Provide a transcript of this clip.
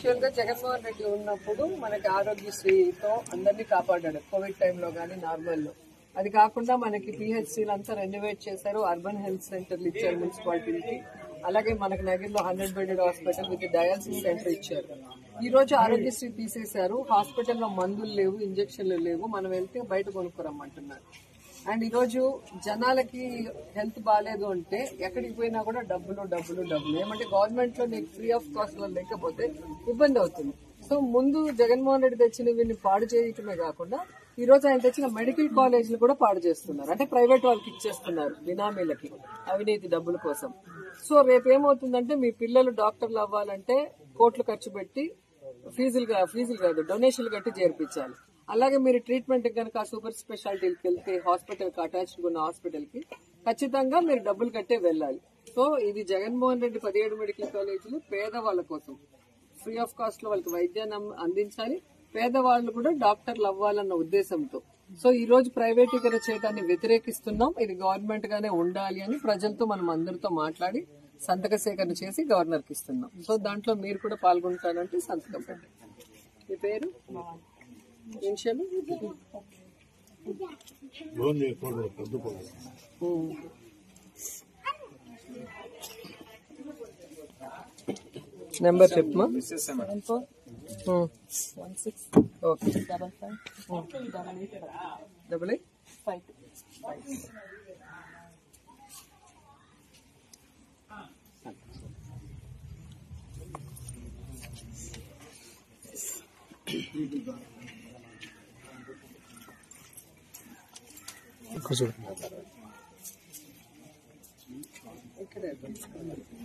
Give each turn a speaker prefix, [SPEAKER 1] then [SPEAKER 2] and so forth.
[SPEAKER 1] Actual గా జగన్మోహన్ రెడ్డి ఉన్నప్పుడు మనకి ఆరోగ్యశ్రీతో అందరినీ కాపాడాడు కోవిడ్ టైంలో గానీ నార్మల్ లో. అది కాకుండా మనకి పిహెచ్సీలంతా రెనోవేట్ చేశారు, అర్బన్ హెల్త్ సెంటర్లు ఇచ్చారు మున్సిపాలిటీకి. అలాగే మనకి నగర్లో 100 bedded hospital with dialysis centre ఇచ్చారు. ఈ రోజు ఆరోగ్యశ్రీ తీసేశారు, హాస్పిటల్లో మందులు లేవు, ఇంజక్షన్లు లేవు, మనం వెళ్తే బయట కొనుక్కోరమ్మంటున్నారు. అండ్ ఈ రోజు జనాలకి హెల్త్ బాగాలేదు అంటే ఎక్కడికి పోయినా కూడా డబ్బులు డబ్బులు డబ్బులు. ఏమంటే గవర్నమెంట్ లో నీకు ఫ్రీ ఆఫ్ కాస్ట్ లో లేకపోతే ఇబ్బంది అవుతుంది. సో ముందు జగన్మోహన్ రెడ్డి తెచ్చిన వీళ్ళని పాడు చేయటమే కాకుండా ఈ రోజు ఆయన తెచ్చిన మెడికల్ కాలేజీలు కూడా పాడు చేస్తున్నారు. అంటే ప్రైవేట్ వాళ్ళకి ఇచ్చేస్తున్నారు బినామీలకి అవినీతి డబ్బుల కోసం. సో రేపు ఏమవుతుందంటే మీ పిల్లలు డాక్టర్లు అవ్వాలంటే కోట్లు ఖర్చు పెట్టి ఫీజులు కాదు డొనేషన్లు కట్టి చేర్పించాలి. అలాగే మీరు ట్రీట్మెంట్ కనుక సూపర్ స్పెషాలిటీకి వెళ్తే హాస్పిటల్ కి అటాచ్డ్ ఉన్న హాస్పిటల్ కి ఖచ్చితంగా మీరు డబ్బులు కట్టే వెళ్ళాలి. సో ఇది జగన్మోహన్ రెడ్డి 17 మెడికల్ కాలేజీలు పేదవాళ్ల కోసం ఫ్రీ ఆఫ్ కాస్ట్ లో వాళ్ళకి వైద్యాన్ని అందించాలి, పేదవాళ్లు కూడా డాక్టర్లు అవ్వాలన్న ఉద్దేశంతో. సో ఈ రోజు ప్రైవేటీకరణ చేయడాన్ని వ్యతిరేకిస్తున్నాం. ఇది గవర్నమెంట్ గానే ఉండాలి అని ప్రజలతో మనం అందరితో మాట్లాడి సంతక సేకరణ చేసి గవర్నర్ కి ఇస్తున్నాం. సో దాంట్లో మీరు కూడా పాల్గొంటారంటే సంతకం పెట్టండి. మీ పేరు నెంబర్ చెప్పమా. 88.